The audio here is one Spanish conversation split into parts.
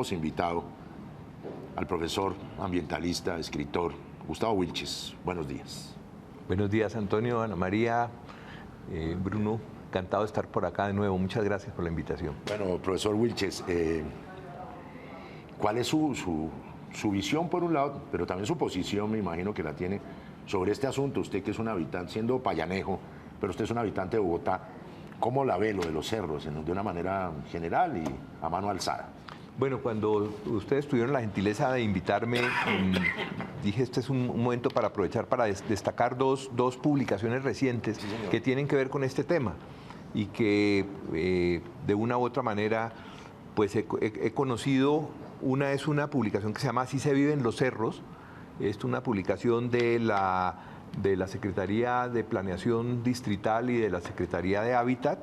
hemos invitado al profesor ambientalista, escritor, Gustavo Wilches. Buenos días. Buenos días, Antonio, Ana María, Bruno. Encantado de estar por acá de nuevo. Muchas gracias por la invitación. Bueno, profesor Wilches, ¿cuál es su visión por un lado, pero también su posición, me imagino que la tiene, sobre este asunto? Usted que es un habitante, siendo payanejo, pero usted es un habitante de Bogotá, ¿cómo la ve lo de los cerros de una manera general y a mano alzada? Bueno, cuando ustedes tuvieron la gentileza de invitarme, dije este es un momento para aprovechar para destacar dos publicaciones recientes que tienen que ver con este tema y que de una u otra manera pues he conocido. Una es una publicación que se llama Así se viven los cerros. Es una publicación de la Secretaría de Planeación Distrital y de la Secretaría de Hábitat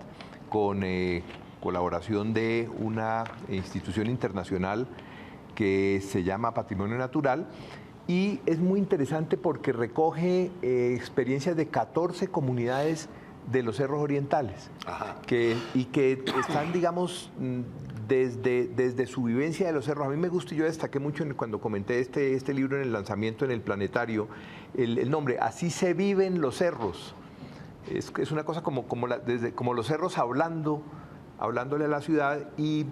con colaboración de una institución internacional que se llama Patrimonio Natural, y es muy interesante porque recoge experiencias de 14 comunidades de los cerros orientales, que están, digamos, desde su vivencia de los cerros. A mí me gusta, y yo destaqué mucho cuando comenté este libro en el lanzamiento en el Planetario, el nombre, Así se viven los cerros. Es una cosa como los cerros hablándole a la ciudad, y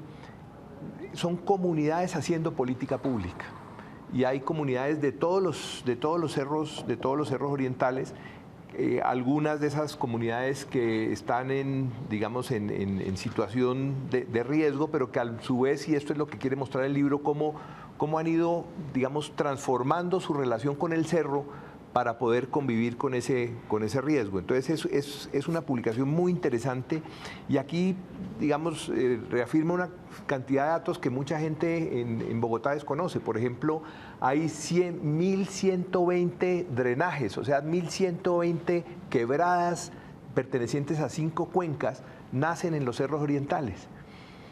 son comunidades haciendo política pública. Y hay comunidades de todos los cerros orientales. Algunas de esas comunidades que están en situación de riesgo, pero que a su vez, y esto es lo que quiere mostrar el libro, cómo han ido, digamos, transformando su relación con el cerro para poder convivir con ese riesgo. Entonces es una publicación muy interesante, y aquí, digamos, reafirma una cantidad de datos que mucha gente en Bogotá desconoce. Por ejemplo, hay 1.120 drenajes, o sea, 1.120 quebradas pertenecientes a 5 cuencas nacen en los cerros orientales.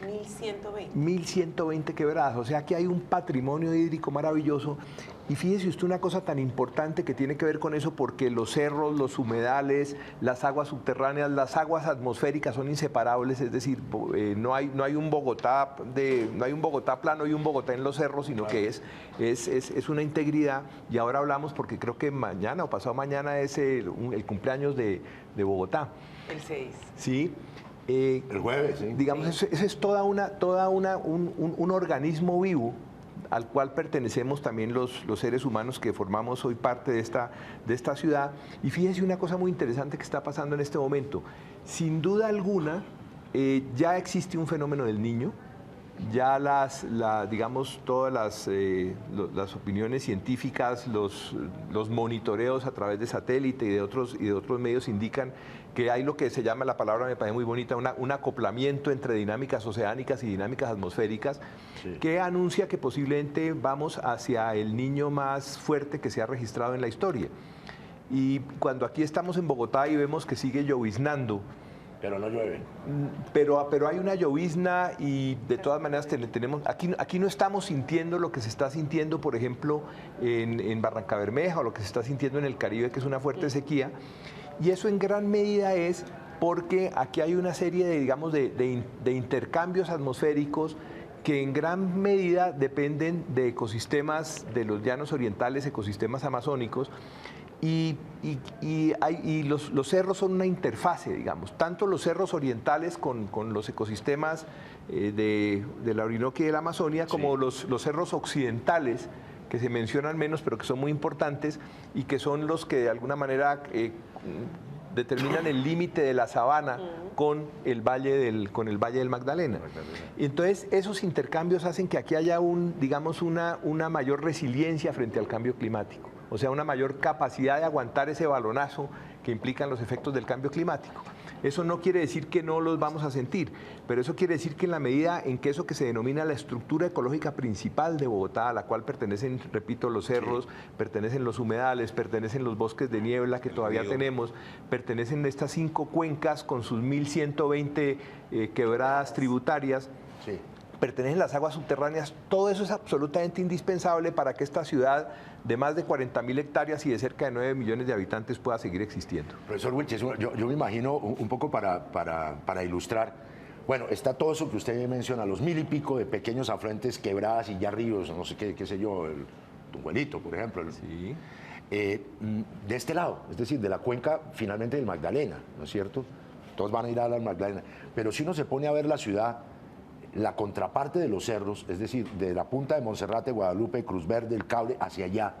1.120. 1.120 quebradas, o sea que hay un patrimonio hídrico maravilloso. Y fíjese usted una cosa tan importante que tiene que ver con eso, porque los cerros, los humedales, las aguas subterráneas, las aguas atmosféricas son inseparables. Es decir, no hay un Bogotá plano y un Bogotá en los cerros, sino que es una integridad. Y ahora hablamos, porque creo que mañana o pasado mañana es el cumpleaños de Bogotá. El 6. Sí. El jueves, sí. Digamos, eso es un organismo vivo al cual pertenecemos también los seres humanos que formamos hoy parte de esta ciudad. Y fíjense una cosa muy interesante que está pasando en este momento. Sin duda alguna, ya existe un fenómeno del Niño. Ya digamos, todas las opiniones científicas, los monitoreos a través de satélite y de otros medios indican que hay lo que se llama, la palabra me parece muy bonita, un acoplamiento entre dinámicas oceánicas y dinámicas atmosféricas, sí, que anuncia que posiblemente vamos hacia el Niño más fuerte que se ha registrado en la historia. Y cuando aquí estamos en Bogotá y vemos que sigue lloviznando, pero no llueve. Pero hay una llovizna, y de todas maneras tenemos aquí no estamos sintiendo lo que se está sintiendo, por ejemplo, en Barrancabermeja, o lo que se está sintiendo en el Caribe, que es una fuerte sequía. Y eso en gran medida es porque aquí hay una serie de intercambios atmosféricos que en gran medida dependen de ecosistemas de los llanos orientales, ecosistemas amazónicos. Y los cerros son una interfase, digamos, tanto los cerros orientales con los ecosistemas de la Orinoquia y de la Amazonia, como sí, los cerros occidentales, que se mencionan menos, pero que son muy importantes, y que son los que de alguna manera determinan el límite de la sabana con el Valle del Magdalena. Y entonces esos intercambios hacen que aquí haya una mayor resiliencia frente al cambio climático. O sea, una mayor capacidad de aguantar ese balonazo que implican los efectos del cambio climático. Eso no quiere decir que no los vamos a sentir, pero eso quiere decir que en la medida en que eso que se denomina la estructura ecológica principal de Bogotá, a la cual pertenecen, repito, los cerros, sí, pertenecen los humedales, pertenecen los bosques de niebla que todavía tenemos, pertenecen estas 5 cuencas con sus 1.120 quebradas tributarias, sí, pertenecen las aguas subterráneas. Todo eso es absolutamente indispensable para que esta ciudad de más de 40.000 hectáreas y de cerca de 9 millones de habitantes pueda seguir existiendo. Profesor Wilches, yo me imagino un poco para ilustrar, Bueno, está todo eso que usted menciona, los 1000 y pico de pequeños afluentes, quebradas y ya ríos, no sé qué sé yo, el Tunguelito, por ejemplo. Sí. De este lado, es decir, de la cuenca finalmente del Magdalena, ¿no es cierto? Todos van a ir a la Magdalena. Pero si uno se pone a ver la ciudad, la contraparte de los cerros, es decir, de la punta de Monserrate, Guadalupe, Cruz Verde, el Cable, hacia allá,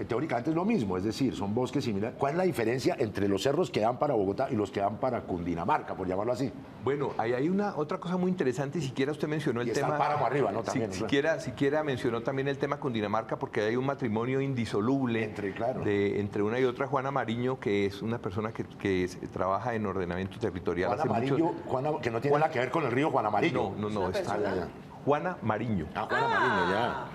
teóricamente es lo mismo, es decir, son bosques similares. ¿Cuál es la diferencia entre los cerros que dan para Bogotá y los que dan para Cundinamarca, por llamarlo así? Bueno, ahí hay otra cosa muy interesante, y siquiera usted mencionó el Y está tema... el páramo arriba, ¿no? También, siquiera mencionó también el tema Cundinamarca, porque hay un matrimonio indisoluble entre una y otra. Juana Mariño, que es una persona que trabaja en ordenamiento territorial. Juana Mariño, que no tiene nada que ver con el río Juan Amarillo. No, está Juana Mariño. Juana Mariño, ya.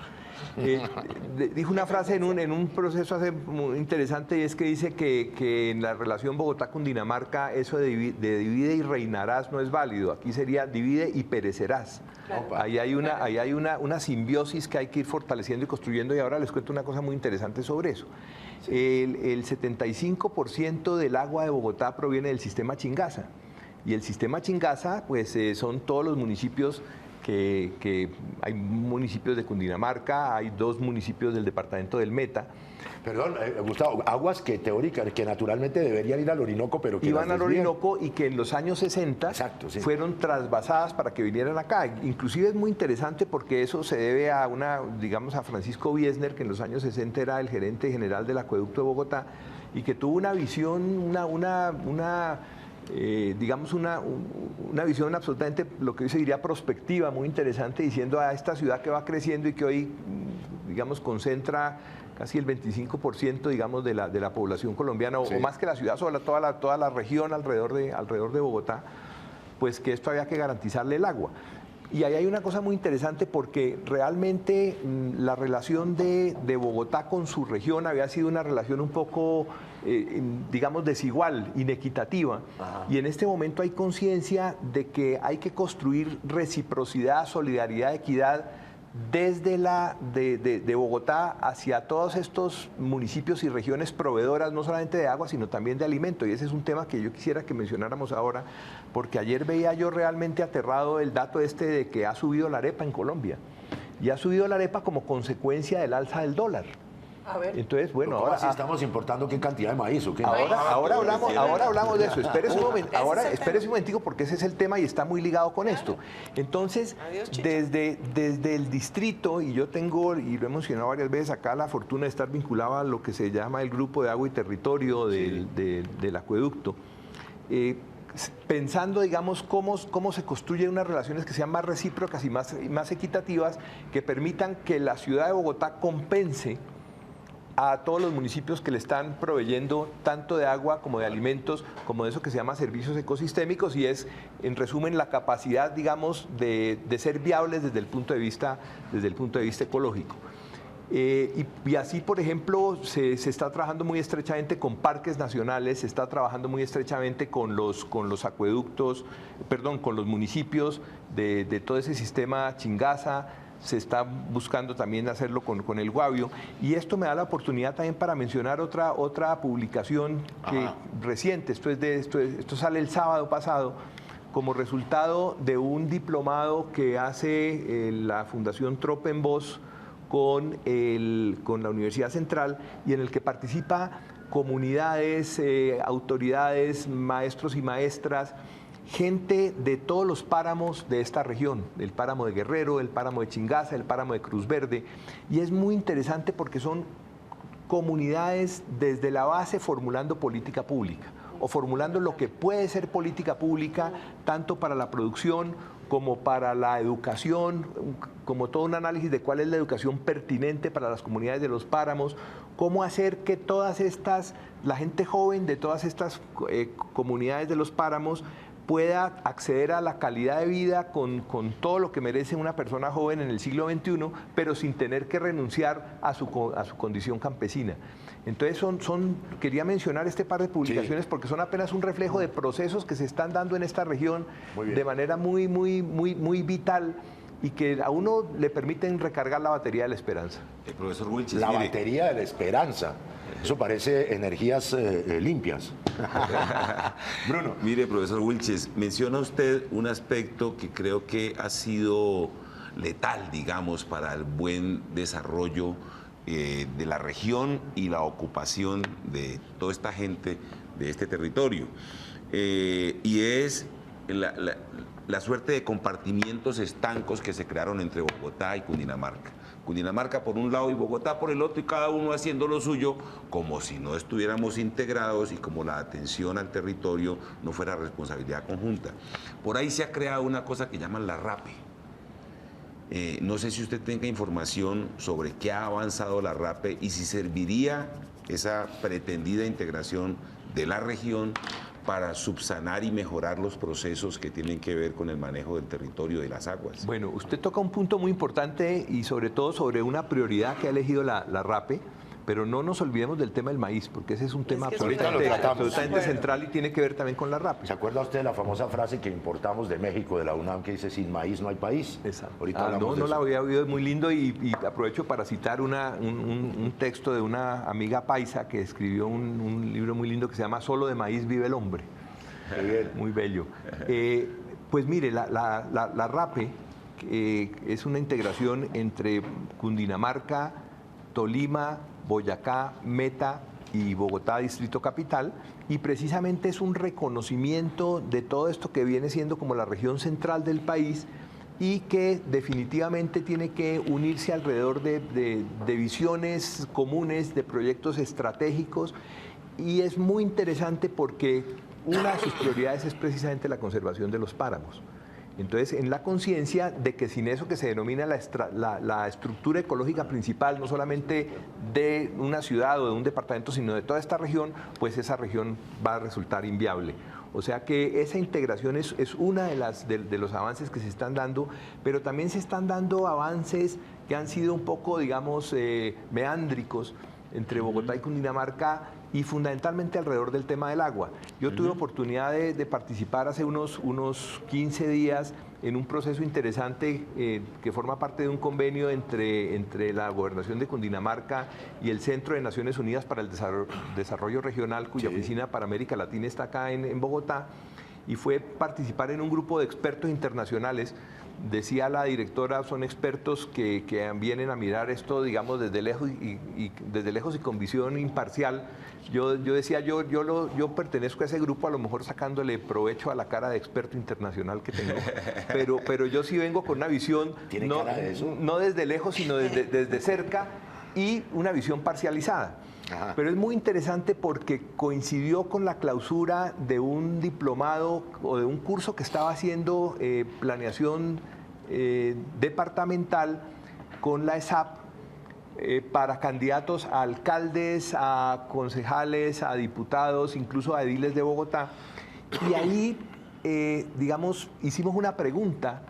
Dijo una frase en un proceso muy interesante, y es que dice que en la relación Bogotá-Cundinamarca eso de divide y reinarás no es válido. Aquí sería divide y perecerás. Claro. Ahí hay una simbiosis que hay que ir fortaleciendo y construyendo, y ahora les cuento una cosa muy interesante sobre eso. Sí. El 75% del agua de Bogotá proviene del sistema Chingaza, y el sistema Chingaza pues son todos los municipios que hay municipios de Cundinamarca, hay 2 municipios del departamento del Meta. Perdón, Gustavo, aguas que que naturalmente deberían ir al Orinoco, pero que iban al Orinoco, y que en los años 60 Exacto, sí, fueron trasvasadas para que vinieran acá. Inclusive es muy interesante porque eso se debe a a Francisco Wiesner, que en los años 60 era el gerente general del acueducto de Bogotá, y que tuvo una visión, una visión absolutamente, lo que hoy se diría prospectiva, muy interesante, diciendo a esta ciudad que va creciendo y que hoy, concentra casi el 25%, de la población colombiana, sí, o más que la ciudad, sobre toda la región alrededor de Bogotá, pues que esto había que garantizarle el agua. Y ahí hay una cosa muy interesante, porque realmente la relación de Bogotá con su región había sido una relación un poco, desigual, inequitativa. Ajá. Y en este momento hay conciencia de que hay que construir reciprocidad, solidaridad, equidad desde de Bogotá hacia todos estos municipios y regiones proveedoras, no solamente de agua, sino también de alimento. Y ese es un tema que yo quisiera que mencionáramos ahora, porque ayer veía yo realmente aterrado el dato de que ha subido la arepa en Colombia. Y ha subido la arepa como consecuencia del alza del dólar. A ver. Entonces, bueno, ahora sí estamos importando qué cantidad de maíz o qué. Ahora hablamos de eso. Espérese un momentico, porque ese es el tema y está muy ligado con esto. Entonces, desde el distrito, y yo tengo, y lo he mencionado varias veces acá, la fortuna de estar vinculado a lo que se llama el Grupo de Agua y Territorio del acueducto, pensando, cómo se construyen unas relaciones que sean más recíprocas y más equitativas, que permitan que la ciudad de Bogotá compense a todos los municipios que le están proveyendo tanto de agua como de alimentos, como de eso que se llama servicios ecosistémicos, y es, en resumen, la capacidad, de ser viables desde el punto de vista ecológico. Y así, por ejemplo, se está trabajando muy estrechamente con parques nacionales, se está trabajando muy estrechamente con los acueductos, con los municipios de todo ese sistema Chingaza. Se está buscando también hacerlo con el Guavio, y esto me da la oportunidad también para mencionar otra publicación reciente. Esto sale el sábado pasado como resultado de un diplomado que hace la Fundación Tropenbos con la Universidad Central, y en el que participa comunidades, autoridades, maestros y maestras, gente de todos los páramos de esta región, el páramo de Guerrero, el páramo de Chingaza, el páramo de Cruz Verde, y es muy interesante porque son comunidades desde la base formulando política pública, o formulando lo que puede ser política pública, tanto para la producción como para la educación, como todo un análisis de cuál es la educación pertinente para las comunidades de los páramos, cómo hacer que la gente joven de todas estas comunidades de los páramos pueda acceder a la calidad de vida con todo lo que merece una persona joven en el siglo XXI, pero sin tener que renunciar a su condición campesina. Entonces quería mencionar este par de publicaciones, porque son apenas un reflejo de procesos que se están dando en esta región de manera muy vital, y que a uno le permiten recargar la batería de la esperanza. Profesor Wilches, La mire, batería de la esperanza. Eso parece energías limpias. Bruno. mire, profesor Wilches, menciona usted un aspecto que creo que ha sido letal, digamos, para el buen desarrollo de la región y la ocupación de toda esta gente de este territorio. Y es la suerte de compartimientos estancos que se crearon entre Bogotá y Cundinamarca. Cundinamarca por un lado y Bogotá por el otro, y cada uno haciendo lo suyo, como si no estuviéramos integrados y como la atención al territorio no fuera responsabilidad conjunta. Por ahí se ha creado una cosa que llaman la RAPE. No sé si usted tenga información sobre qué ha avanzado la RAPE y si serviría esa pretendida integración de la región para subsanar y mejorar los procesos que tienen que ver con el manejo del territorio de las aguas. Bueno, usted toca un punto muy importante y sobre todo sobre una prioridad que ha elegido la RAPE, pero no nos olvidemos del tema del maíz, porque ese es un tema que absolutamente central y tiene que ver también con la RAPE. ¿Se acuerda usted de la famosa frase que importamos de México, de la UNAM, que dice sin maíz no hay país? Exacto. Ahorita hablamos de no eso. la había oído, es muy lindo y aprovecho para citar un texto de una amiga paisa que escribió un libro muy lindo que se llama Solo de maíz vive el hombre. Qué bien. Muy bello. Pues mire, la RAPE es una integración entre Cundinamarca, Tolima, Boyacá, Meta y Bogotá, Distrito Capital, y precisamente es un reconocimiento de todo esto que viene siendo como la región central del país y que definitivamente tiene que unirse alrededor de visiones comunes, de proyectos estratégicos, y es muy interesante porque una de sus prioridades es precisamente la conservación de los páramos. Entonces, en la conciencia de que sin eso que se denomina la estructura ecológica principal, no solamente de una ciudad o de un departamento, sino de toda esta región, pues esa región va a resultar inviable. O sea que esa integración es una de los avances que se están dando, pero también se están dando avances que han sido un poco, digamos, meándricos entre Bogotá y Cundinamarca, y fundamentalmente alrededor del tema del agua. Yo tuve oportunidad de participar hace unos 15 días en un proceso interesante que forma parte de un convenio entre la Gobernación de Cundinamarca y el Centro de Naciones Unidas para el Desarrollo Regional, cuya oficina para América Latina está acá en Bogotá, y fue participar en un grupo de expertos internacionales. Decía la directora, son expertos que vienen a mirar esto, digamos, desde lejos y con visión imparcial. Yo decía, yo pertenezco a ese grupo, a lo mejor sacándole provecho a la cara de experto internacional que tengo, pero yo sí vengo con una visión, ¿Tiene cara de eso? no desde lejos, sino desde cerca, y una visión parcializada. Ajá. Pero es muy interesante porque coincidió con la clausura de un diplomado o de un curso que estaba haciendo planeación departamental con la ESAP para candidatos a alcaldes, a concejales, a diputados, incluso a ediles de Bogotá. Y ahí, digamos, hicimos una pregunta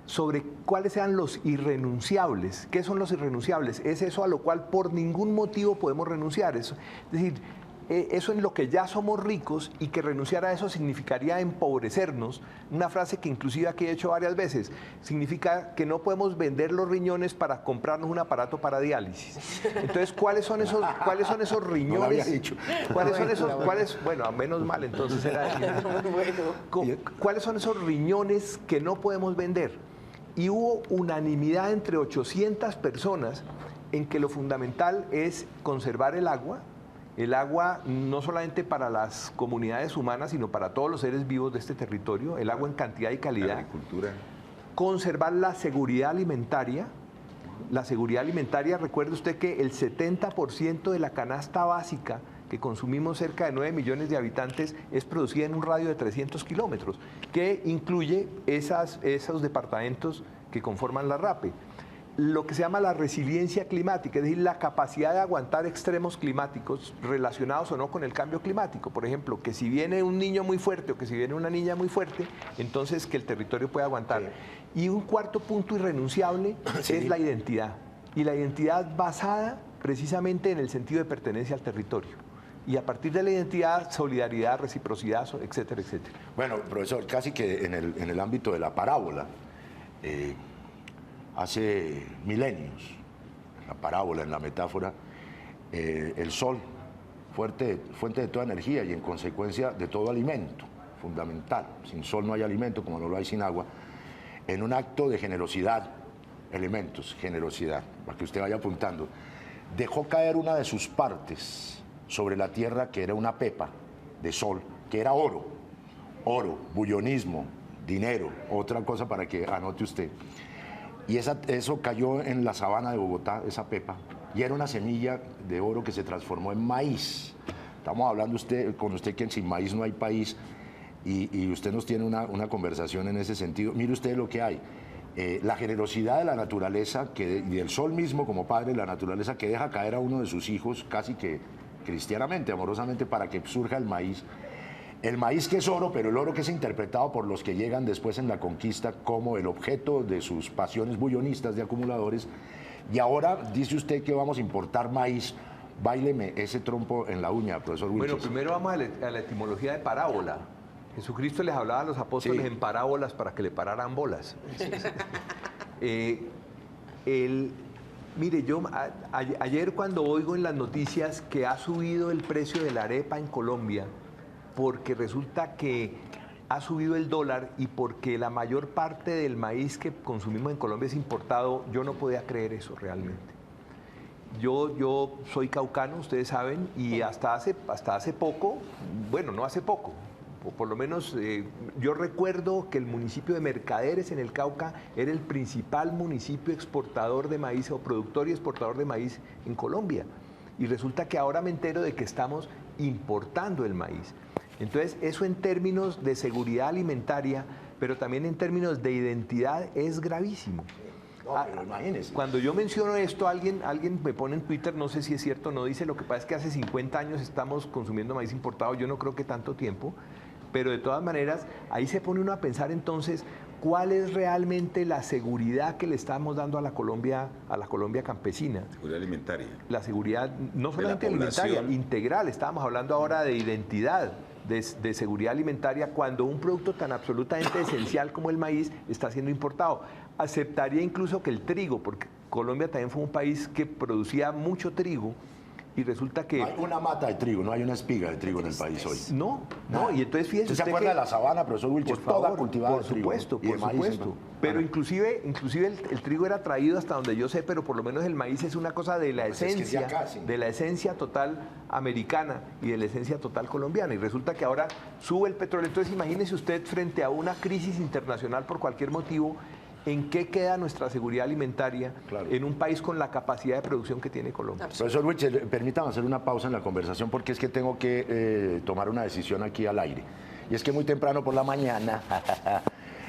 sobre cuáles sean los irrenunciables. ¿Qué son los irrenunciables? Es eso a lo cual por ningún motivo podemos renunciar. Es decir, eso en lo que ya somos ricos, y que renunciar a eso significaría empobrecernos. Una frase que inclusive aquí he hecho varias veces. Significa que no podemos vender los riñones para comprarnos un aparato para diálisis. Entonces, ¿cuáles son esos riñones? No lo había dicho. Bueno, menos mal, entonces era... ¿Cuáles son esos riñones que no podemos vender? Y hubo unanimidad entre 800 personas en que lo fundamental es conservar el agua no solamente para las comunidades humanas, sino para todos los seres vivos de este territorio, el agua en cantidad y calidad. Agricultura. Conservar la seguridad alimentaria. La seguridad alimentaria, recuerde usted que el 70% de la canasta básica que consumimos, cerca de 9 millones de habitantes, es producida en un radio de 300 kilómetros, que incluye esos departamentos que conforman la RAPE. Lo que se llama la resiliencia climática, es decir, la capacidad de aguantar extremos climáticos relacionados o no con el cambio climático. Por ejemplo, que si viene un niño muy fuerte o que si viene una niña muy fuerte, entonces que el territorio pueda aguantar. Sí. Y un cuarto punto irrenunciable es la identidad. Y la identidad basada precisamente en el sentido de pertenencia al territorio. Y a partir de la identidad, solidaridad, reciprocidad, etcétera, etcétera. Bueno, profesor, casi que en el ámbito de la parábola, hace milenios, en la parábola, en la metáfora, el sol, fuente de toda energía y en consecuencia de todo alimento, fundamental. Sin sol no hay alimento, como no lo hay sin agua. En un acto de generosidad, elementos, generosidad, para que usted vaya apuntando, dejó caer una de sus partes sobre la tierra que era una pepa de sol, que era oro, bullonismo, dinero, otra cosa para que anote usted. Y eso cayó en la sabana de Bogotá, esa pepa, y era una semilla de oro que se transformó en maíz. Estamos hablando con usted que sin maíz no hay país, y usted nos tiene una conversación en ese sentido. Mire usted lo que hay. La generosidad de la naturaleza y del sol mismo como padre de la naturaleza, que deja caer a uno de sus hijos casi que cristianamente, amorosamente, para que surja el maíz. El maíz que es oro, pero el oro que es interpretado por los que llegan después en la conquista como el objeto de sus pasiones bullonistas de acumuladores. Y ahora dice usted que vamos a importar maíz. Báileme ese trompo en la uña, profesor Wilches. Bueno, primero vamos a la etimología de parábola. Jesucristo les hablaba a los apóstoles en parábolas para que le pararan bolas. Mire, yo ayer cuando oigo en las noticias que ha subido el precio de la arepa en Colombia, porque resulta que ha subido el dólar y porque la mayor parte del maíz que consumimos en Colombia es importado, yo no podía creer eso realmente. Yo soy caucano, ustedes saben, y hasta hace poco, bueno, no hace poco, o por lo menos yo recuerdo que el municipio de Mercaderes en el Cauca era el principal municipio exportador de maíz o productor y exportador de maíz en Colombia. Y resulta que ahora me entero de que estamos importando el maíz. Entonces, eso en términos de seguridad alimentaria, pero también en términos de identidad es gravísimo. No, pero imagínese. Cuando yo menciono esto, alguien me pone en Twitter, no sé si es cierto o no, dice, lo que pasa es que hace 50 años estamos consumiendo maíz importado, yo no creo que tanto tiempo, pero de todas maneras, ahí se pone uno a pensar entonces, ¿cuál es realmente la seguridad que le estamos dando a la Colombia campesina? Seguridad alimentaria. La seguridad, no solamente alimentaria, integral, estábamos hablando ahora de identidad, de seguridad alimentaria, cuando un producto tan absolutamente esencial como el maíz está siendo importado. Aceptaría incluso que el trigo, porque Colombia también fue un país que producía mucho trigo, y resulta que... No hay una mata de trigo, no hay una espiga de trigo en el país hoy. No, y entonces fíjese ¿Usted se acuerda de la sabana, profesor Wilches? Toda cultivada de trigo. Por supuesto. Pero inclusive el trigo era traído hasta donde yo sé, pero por lo menos el maíz es una cosa de la esencia, de la esencia total americana y de la esencia total colombiana. Y resulta que ahora sube el petróleo. Entonces imagínese usted frente a una crisis internacional por cualquier motivo, ¿en qué queda nuestra seguridad alimentaria en un país con la capacidad de producción que tiene Colombia? Profesor Wilches, permítame hacer una pausa en la conversación porque es que tengo que tomar una decisión aquí al aire. Y es que muy temprano por la mañana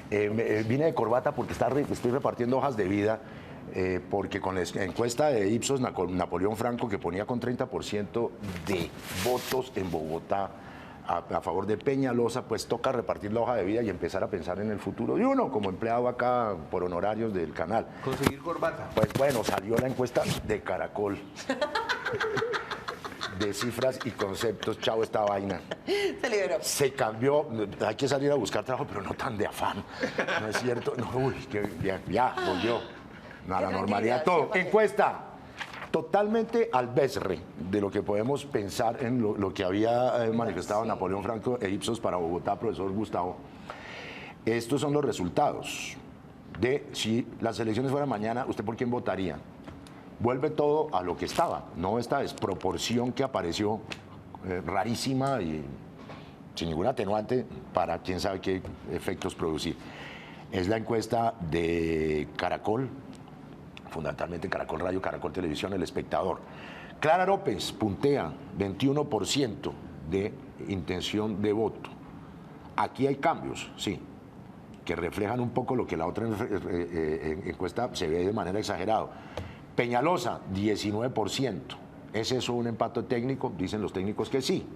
vine de corbata porque estoy repartiendo hojas de vida porque con la encuesta de Ipsos, Napoleón Franco, que ponía con 30% de votos en Bogotá a favor de Peñalosa, pues toca repartir la hoja de vida y empezar a pensar en el futuro de uno como empleado acá por honorarios del canal. Conseguir corbata. Pues bueno, salió la encuesta de Caracol. De cifras y conceptos, chao esta vaina. Se liberó. Se cambió, hay que salir a buscar trabajo, pero no tan de afán. ¿No es cierto? No, uy, que ya volvió. No, a la normalidad todo. Encuesta. Totalmente al besre de lo que podemos pensar en lo que había manifestado Napoleón Franco e Ipsos para Bogotá, profesor Gustavo. Estos son los resultados de si las elecciones fueran mañana, ¿usted por quién votaría? Vuelve todo a lo que estaba, no esta desproporción que apareció rarísima y sin ningún atenuante para quién sabe qué efectos producir. Es la encuesta de Caracol, fundamentalmente Caracol Radio, Caracol Televisión, El Espectador. Clara López puntea 21% de intención de voto. Aquí hay cambios, sí, que reflejan un poco lo que la otra encuesta se ve de manera exagerada. Peñalosa, 19%. ¿Es eso un empate técnico? Dicen los técnicos que sí.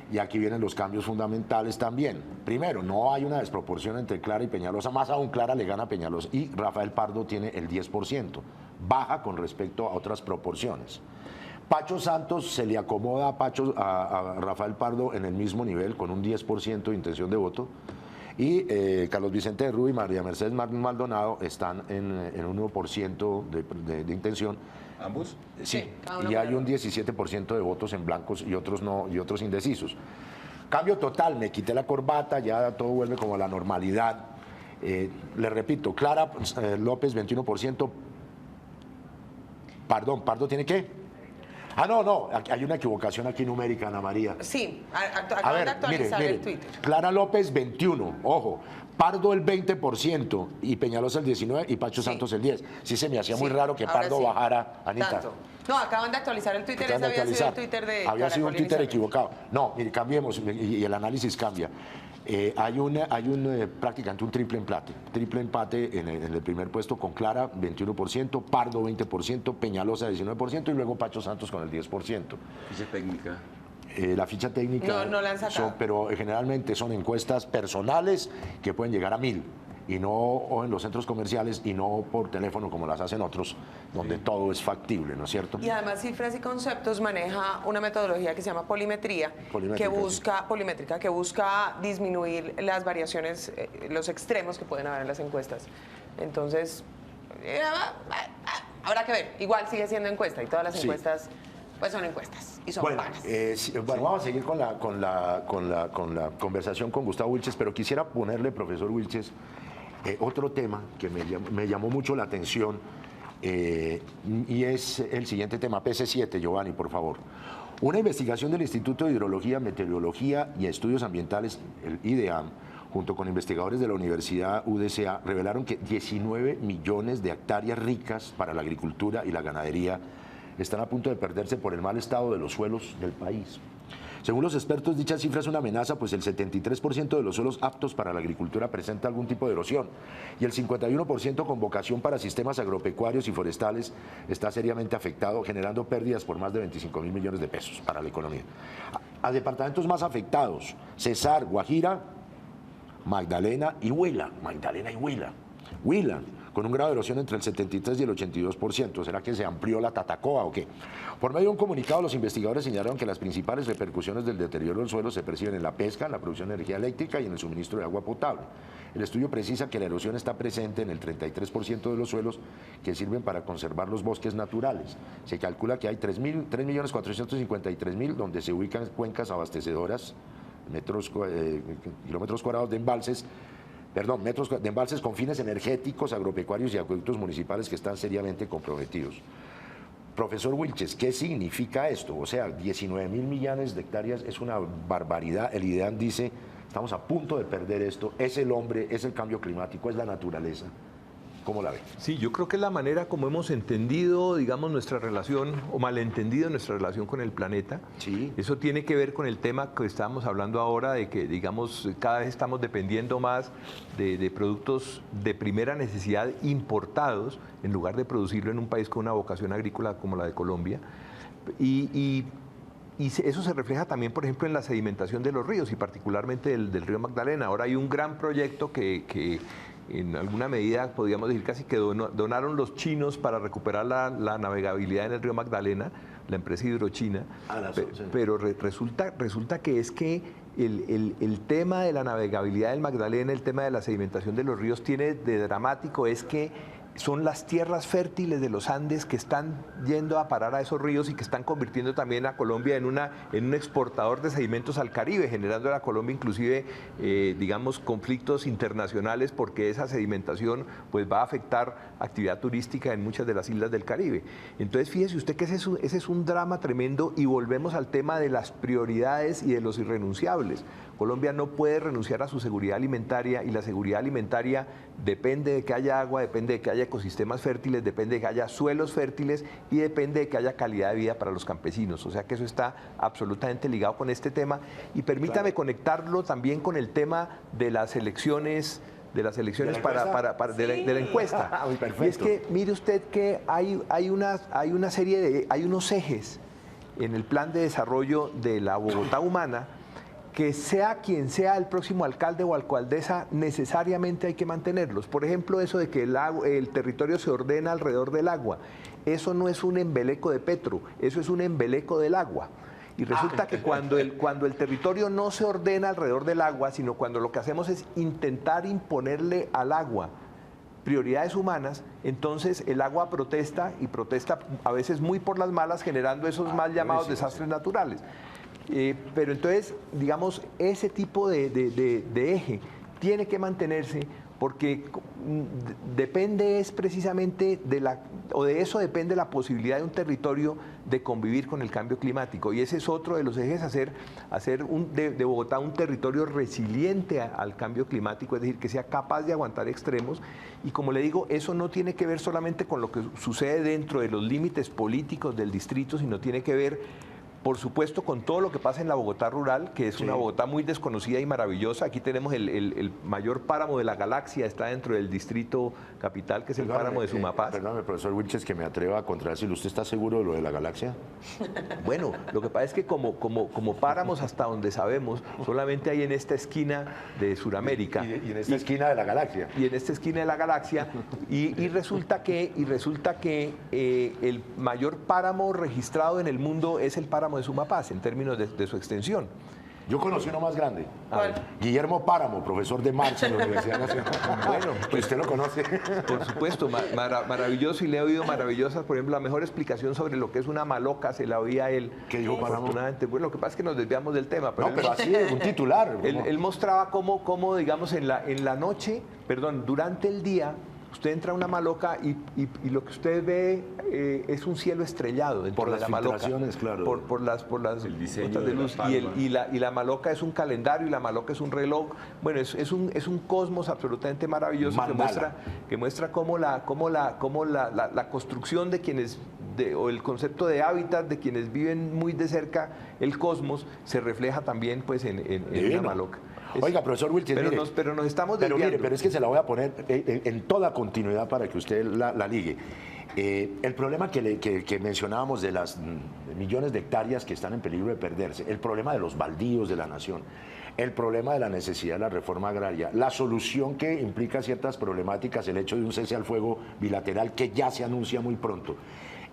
Y aquí vienen los cambios fundamentales también. Primero, no hay una desproporción entre Clara y Peñalosa, más aún Clara le gana a Peñalosa y Rafael Pardo tiene el 10%, baja con respecto a otras proporciones. Pacho Santos se le acomoda a Rafael Pardo en el mismo nivel, con un 10% de intención de voto, Y Carlos Vicente de Rubio y María Mercedes Maldonado están en un 1% de intención. ¿Ambos? Sí, cada uno y hay por un 17% de votos en blancos y otros no, y otros indecisos. Cambio total, me quité la corbata, ya todo vuelve como a la normalidad. Le repito, Clara López 21%. Perdón, ¿Pardo tiene qué? Ah, no, hay una equivocación aquí numérica, Ana María. Sí, A acaban ver, de actualizar mire, el Twitter. Clara López 21, ojo, Pardo el 20% y Peñalosa el 19% y Pacho Sí. Santos el 10%. Sí se me hacía muy Sí, raro que ahora Pardo sí. bajara, Anita. Tanto. No, acaban de actualizar el Twitter, Acaban ese de había sido el actualizar. Twitter de Había sido un Caracol Twitter Inicial. equivocado. No, mire, cambiemos y el análisis cambia. Hay prácticamente un triple empate en el primer puesto con Clara 21%, Pardo 20%, Peñalosa 19% y luego Pacho Santos con el 10%. Ficha técnica. La ficha técnica, No la han sacado. pero generalmente son encuestas personales que pueden llegar a 1000 y no o en los centros comerciales y no por teléfono como las hacen otros, donde todo es factible, ¿no es cierto? Y además Cifras y Conceptos maneja una metodología que se llama polimétrica, que busca disminuir las variaciones, los extremos que pueden haber en las encuestas. Entonces, habrá que ver. Igual sigue siendo encuesta y todas las Sí. encuestas pues son encuestas y son Bueno, pagas. bueno, vamos a seguir con la conversación con Gustavo Wilches, pero quisiera ponerle, profesor Wilches, otro tema que me llamó mucho la atención y es el siguiente tema, PC7, Giovanni, por favor. Una investigación del Instituto de Hidrología, Meteorología y Estudios Ambientales, el IDEAM, junto con investigadores de la Universidad UDCA, revelaron que 19 millones de hectáreas ricas para la agricultura y la ganadería están a punto de perderse por el mal estado de los suelos del país. Según los expertos, dicha cifra es una amenaza, pues el 73% de los suelos aptos para la agricultura presenta algún tipo de erosión y el 51% con vocación para sistemas agropecuarios y forestales está seriamente afectado, generando pérdidas por más de 25.000 millones de pesos para la economía. A departamentos más afectados, Cesar, Guajira, Magdalena y Huila. Huila, con un grado de erosión entre el 73 y el 82%. ¿Será que se amplió la Tatacoa o qué? Por medio de un comunicado, los investigadores señalaron que las principales repercusiones del deterioro del suelo se perciben en la pesca, en la producción de energía eléctrica y en el suministro de agua potable. El estudio precisa que la erosión está presente en el 33% de los suelos que sirven para conservar los bosques naturales. Se calcula que hay 3.453.000 donde se ubican cuencas abastecedoras, kilómetros cuadrados de embalses, metros de embalses con fines energéticos, agropecuarios y acueductos municipales que están seriamente comprometidos. Profesor Wilches, ¿qué significa esto? O sea, 19.000 millones de hectáreas es una barbaridad. El IDEAM dice, estamos a punto de perder esto. Es el hombre, es el cambio climático, es la naturaleza. ¿Cómo la ve? Sí, yo creo que es la manera como hemos entendido, digamos, nuestra relación, o malentendido nuestra relación con el planeta. Sí. Eso tiene que ver con el tema que estábamos hablando ahora, de que, digamos, cada vez estamos dependiendo más de productos de primera necesidad importados, en lugar de producirlo en un país con una vocación agrícola como la de Colombia. Y eso se refleja también, por ejemplo, en la sedimentación de los ríos, y particularmente del río Magdalena. Ahora hay un gran proyecto que en alguna medida, podríamos decir casi que donaron los chinos para recuperar la navegabilidad en el río Magdalena, la empresa hidrochina. Sí. Pero resulta que es que el tema de la navegabilidad del Magdalena, el tema de la sedimentación de los ríos tiene de dramático es que son las tierras fértiles de los Andes que están yendo a parar a esos ríos y que están convirtiendo también a Colombia en un exportador de sedimentos al Caribe, generando a la Colombia inclusive, digamos, conflictos internacionales, porque esa sedimentación pues va a afectar actividad turística en muchas de las islas del Caribe. Entonces, fíjese usted que ese es un drama tremendo, y volvemos al tema de las prioridades y de los irrenunciables. Colombia no puede renunciar a su seguridad alimentaria, y la seguridad alimentaria depende de que haya agua, depende de que haya ecosistemas fértiles, depende de que haya suelos fértiles y depende de que haya calidad de vida para los campesinos. O sea que eso está absolutamente ligado con este tema. Y permítame conectarlo también con el tema de las elecciones. De la encuesta. Perfecto. Y es que mire usted que hay unos ejes en el plan de desarrollo de la Bogotá humana, que sea quien sea el próximo alcalde o alcaldesa, necesariamente hay que mantenerlos. Por ejemplo, eso de que el territorio se ordena alrededor del agua. Eso no es un embeleco de Petro, eso es un embeleco del agua. Y resulta que cuando el territorio no se ordena alrededor del agua, sino cuando lo que hacemos es intentar imponerle al agua prioridades humanas, entonces el agua protesta y protesta a veces muy por las malas, generando esos mal llamados desastres naturales. Pero entonces, digamos, ese tipo de eje tiene que mantenerse porque depende es precisamente de eso depende la posibilidad de un territorio de convivir con el cambio climático. Y ese es otro de los ejes, hacer de Bogotá un territorio resiliente al cambio climático, es decir, que sea capaz de aguantar extremos. Y como le digo, eso no tiene que ver solamente con lo que sucede dentro de los límites políticos del distrito, sino tiene que ver, por supuesto, con todo lo que pasa en la Bogotá rural, que es una Bogotá muy desconocida y maravillosa. Aquí tenemos el mayor páramo de la galaxia, está dentro del distrito capital, que es el páramo de Sumapaz. Perdóname, profesor Wilches, que me atreva a contradecirlo. ¿Usted está seguro de lo de la galaxia? Bueno, lo que pasa es que como páramos hasta donde sabemos, solamente hay en esta esquina de Sudamérica. Y en esta esquina de la galaxia. Y en esta esquina de la galaxia. Y resulta que el mayor páramo registrado en el mundo es el páramo de Sumapaz, en términos de su extensión. Yo conocí uno más grande. ¿Cuál? Guillermo Páramo, profesor de marcha en la Universidad Nacional. Bueno, pues usted lo conoce. Por supuesto, maravilloso, y le he oído maravillosas. Por ejemplo, la mejor explicación sobre lo que es una maloca se la oía a él. ¿Qué dijo Páramo? Afortunadamente. Bueno, lo que pasa es que nos desviamos del tema. Pero No, pero así es, un titular. Él mostraba cómo, digamos, en la noche, durante el día, usted entra a una maloca y lo que usted ve es un cielo estrellado dentro Por de las la maloca. filtraciones, claro. Por las El diseño puestas de de la luz. palma. Y la maloca es un calendario, y la maloca es un reloj. Bueno, es un cosmos absolutamente maravilloso que muestra cómo la construcción de quienes, o el concepto de hábitat de quienes viven muy de cerca el cosmos, se refleja también pues en la maloca. Oiga, profesor Wilches, pero nos estamos pero desviando. pero es que se la voy a poner en toda continuidad para que usted la ligue. El problema que mencionábamos de las millones de hectáreas que están en peligro de perderse, el problema de los baldíos de la nación, el problema de la necesidad de la reforma agraria, la solución que implica ciertas problemáticas, el hecho de un cese al fuego bilateral que ya se anuncia muy pronto,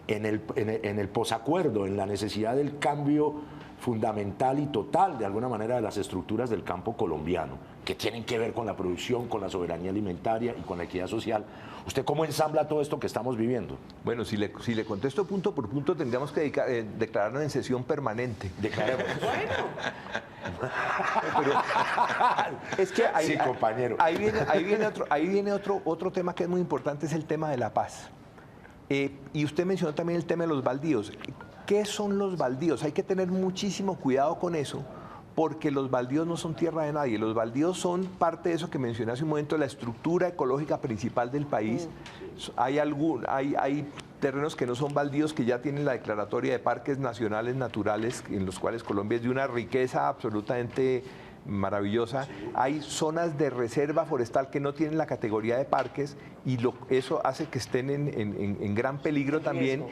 en el posacuerdo, en la necesidad del cambio fundamental y total, de alguna manera, de las estructuras del campo colombiano, que tienen que ver con la producción, con la soberanía alimentaria y con la equidad social. ¿Usted cómo ensambla todo esto que estamos viviendo? Bueno, si le contesto punto por punto, tendríamos que declararnos en sesión permanente. Declaremos. Pero es que sí, compañero. Ahí viene otro tema que es muy importante, es el tema de la paz. Y usted mencionó también el tema de los baldíos. ¿Qué son los baldíos? Hay que tener muchísimo cuidado con eso, porque los baldíos no son tierra de nadie. Los baldíos son parte de eso que mencioné hace un momento, la estructura ecológica principal del país. Hay terrenos que no son baldíos, que ya tienen la declaratoria de parques nacionales naturales, en los cuales Colombia es de una riqueza absolutamente maravillosa. Hay zonas de reserva forestal que no tienen la categoría de parques, y eso hace que estén en gran peligro también.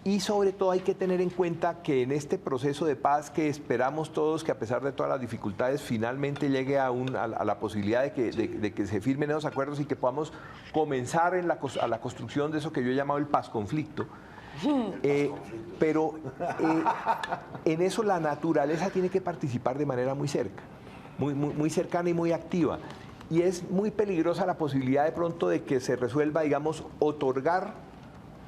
Y sobre todo hay que tener en cuenta que en este proceso de paz que esperamos todos, que a pesar de todas las dificultades finalmente llegue a la posibilidad de que se firmen esos acuerdos y que podamos comenzar a la construcción de eso que yo he llamado el paz conflicto. Pero en eso la naturaleza tiene que participar de manera muy cercana y muy activa. Y es muy peligrosa la posibilidad de pronto de que se resuelva, digamos, otorgar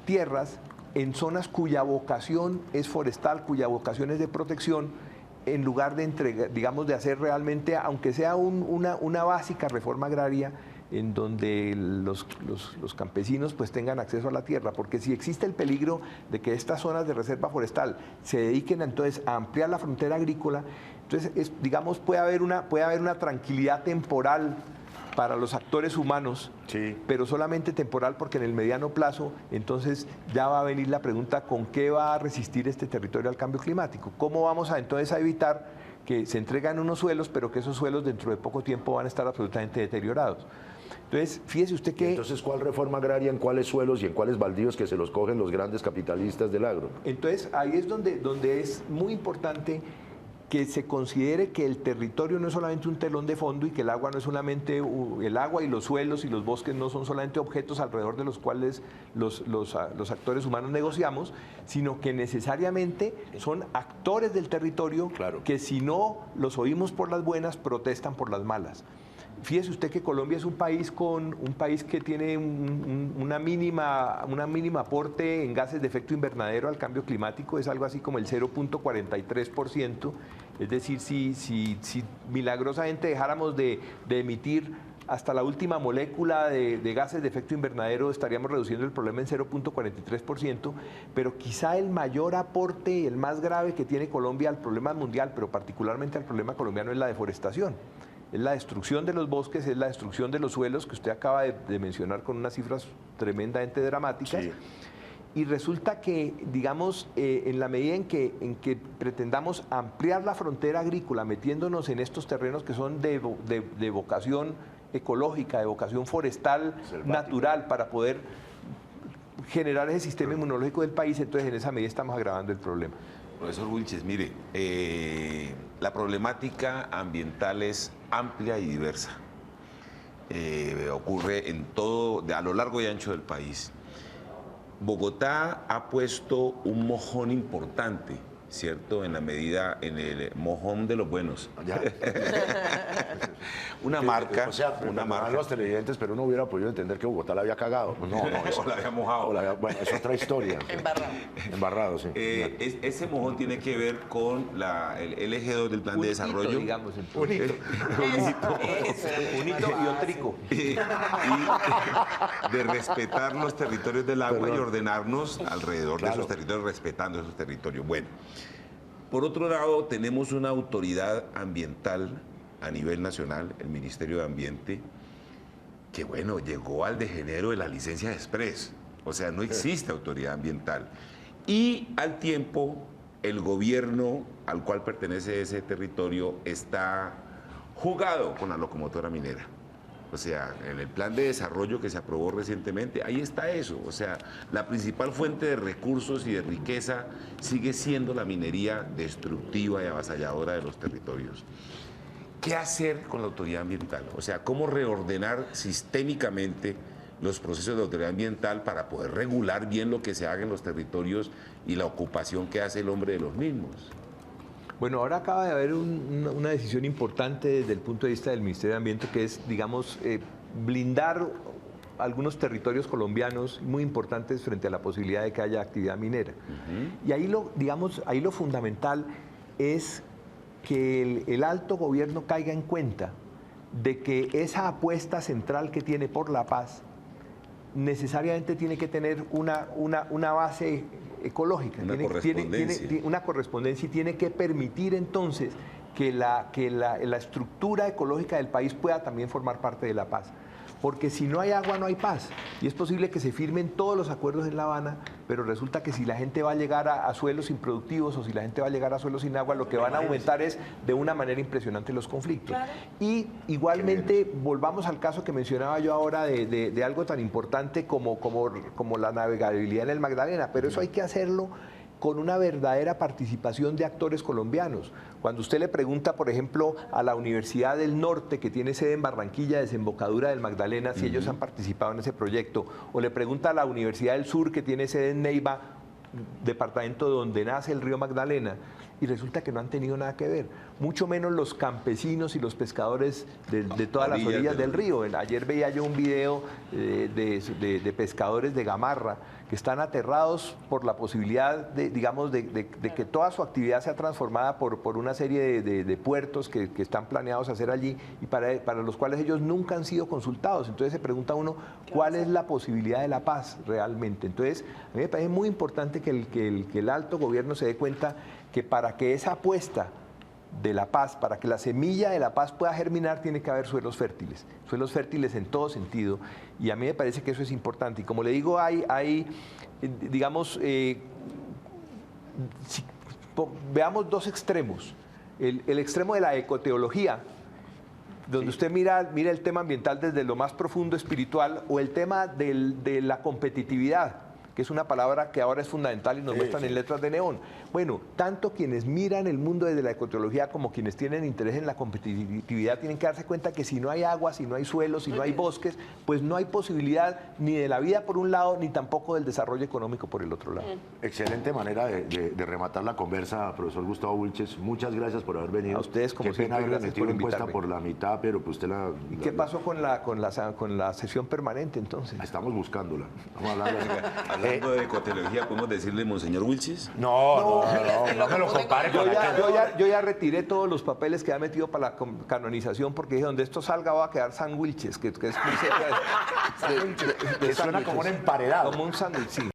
tierras en zonas cuya vocación es forestal, cuya vocación es de protección, en lugar de digamos, de hacer realmente, aunque sea una básica reforma agraria, en donde los campesinos pues tengan acceso a la tierra, porque si existe el peligro de que estas zonas de reserva forestal se dediquen entonces a ampliar la frontera agrícola, entonces digamos puede haber una tranquilidad temporal para los actores humanos, sí, pero solamente temporal, porque en el mediano plazo entonces ya va a venir la pregunta: ¿con qué va a resistir este territorio al cambio climático? ¿Cómo vamos entonces a evitar que se entregan unos suelos, pero que esos suelos dentro de poco tiempo van a estar absolutamente deteriorados? Entonces, fíjese usted que... Entonces, ¿cuál reforma agraria, en cuáles suelos y en cuáles baldíos que se los cogen los grandes capitalistas del agro? Entonces, ahí es donde es muy importante que se considere que el territorio no es solamente un telón de fondo y que el agua no es solamente, el agua y los suelos y los bosques no son solamente objetos alrededor de los cuales los actores humanos negociamos, sino que necesariamente son actores del territorio que si no los oímos por las buenas, protestan por las malas. Fíjese usted que Colombia es un país que tiene una mínima aporte en gases de efecto invernadero al cambio climático, es algo así como el 0.43%. Es decir, si milagrosamente dejáramos de emitir hasta la última molécula de gases de efecto invernadero, estaríamos reduciendo el problema en 0.43%, pero quizá el mayor aporte, el más grave que tiene Colombia al problema mundial, pero particularmente al problema colombiano, es la deforestación. Es la destrucción de los bosques, es la destrucción de los suelos, que usted acaba de mencionar con unas cifras tremendamente dramáticas. Sí. Y resulta que, digamos, en la medida en que pretendamos ampliar la frontera agrícola, metiéndonos en estos terrenos que son de vocación ecológica, de vocación forestal, natural, para poder generar ese sistema inmunológico del país, entonces en esa medida estamos agravando el problema. Profesor Wilches, mire, la problemática ambiental es amplia y diversa. Ocurre en todo, a lo largo y ancho del país. Bogotá ha puesto un mojón importante, ¿cierto? En el mojón de los buenos. Una marca. O sea, una marca. Los televidentes, pero uno hubiera podido entender que Bogotá la había cagado. No, eso la había mojado. Bueno, es otra historia. Embarrado, sí. Ese mojón tiene que ver con el eje 2 del plan de desarrollo. Hito, digamos, un hito. Un hito biotrico. Y de respetar los territorios del agua y ordenarnos alrededor de esos territorios, respetando esos territorios. Bueno, por otro lado, tenemos una autoridad ambiental a nivel nacional, el Ministerio de Ambiente, que bueno, llegó al degenero de la licencia express. O sea, no existe autoridad ambiental. Y al tiempo, el gobierno al cual pertenece ese territorio está jugado con la locomotora minera. O sea, en el plan de desarrollo que se aprobó recientemente, ahí está eso. O sea, la principal fuente de recursos y de riqueza sigue siendo la minería destructiva y avasalladora de los territorios. ¿Qué hacer con la autoridad ambiental? O sea, ¿cómo reordenar sistémicamente los procesos de autoridad ambiental para poder regular bien lo que se haga en los territorios y la ocupación que hace el hombre de los mismos? Bueno, ahora acaba de haber una decisión importante desde el punto de vista del Ministerio de Ambiente, que es, digamos, blindar algunos territorios colombianos muy importantes frente a la posibilidad de que haya actividad minera. Y ahí lo fundamental es que el alto gobierno caiga en cuenta de que esa apuesta central que tiene por la paz necesariamente tiene que tener una base ecológica, una correspondencia y tiene que permitir entonces que la estructura ecológica del país pueda también formar parte de la paz. Porque si no hay agua, no hay paz. Y es posible que se firmen todos los acuerdos en La Habana, pero resulta que si la gente va a llegar a suelos improductivos o si la gente va a llegar a suelos sin agua, lo que van a aumentar es de una manera impresionante los conflictos. Claro. Y igualmente, volvamos al caso que mencionaba yo ahora de algo tan importante como la navegabilidad en el Magdalena, pero eso hay que hacerlo con una verdadera participación de actores colombianos. Cuando usted le pregunta, por ejemplo, a la Universidad del Norte, que tiene sede en Barranquilla, desembocadura del Magdalena, si ellos han participado en ese proyecto, o le pregunta a la Universidad del Sur, que tiene sede en Neiva, departamento donde nace el río Magdalena, y resulta que no han tenido nada que ver, mucho menos los campesinos y los pescadores de todas las orillas del río. Ayer veía yo un video de pescadores de Gamarra que están aterrados por la posibilidad de que toda su actividad sea transformada por una serie de puertos que están planeados hacer allí y para los cuales ellos nunca han sido consultados. Entonces se pregunta uno, ¿cuál es la posibilidad de la paz realmente? Entonces, a mí me parece muy importante que el alto gobierno se dé cuenta que para que esa apuesta de la paz, para que la semilla de la paz pueda germinar, tiene que haber suelos fértiles en todo sentido, y a mí me parece que eso es importante. Y como le digo, veamos dos extremos. El extremo de la ecoteología, donde usted mira el tema ambiental desde lo más profundo espiritual, o el tema de la competitividad, que es una palabra que ahora es fundamental y nos muestran en letras de neón. Bueno, tanto quienes miran el mundo desde la ecoteología como quienes tienen interés en la competitividad tienen que darse cuenta que si no hay agua, si no hay suelo, si no hay bosques, pues no hay posibilidad ni de la vida por un lado, ni tampoco del desarrollo económico por el otro lado. Excelente manera de rematar la conversa, profesor Gustavo Wilches. Muchas gracias por haber venido. A ustedes, como Qué siempre, pena haberle gracias metido por encuesta invitarme. por la mitad, pero pues usted la... ¿Y qué pasó con la sesión permanente entonces? Estamos buscándola. Vamos a hablar. Hablando de ecoteología, ¿podemos decirle Monseñor Wilches? No me lo compare con aquel. Yo ya retiré todos los papeles que ha metido para la canonización porque dije, donde esto salga va a quedar San Wilches, que es muy cerca de Que suena como un emparedado. como un sándwich, sí.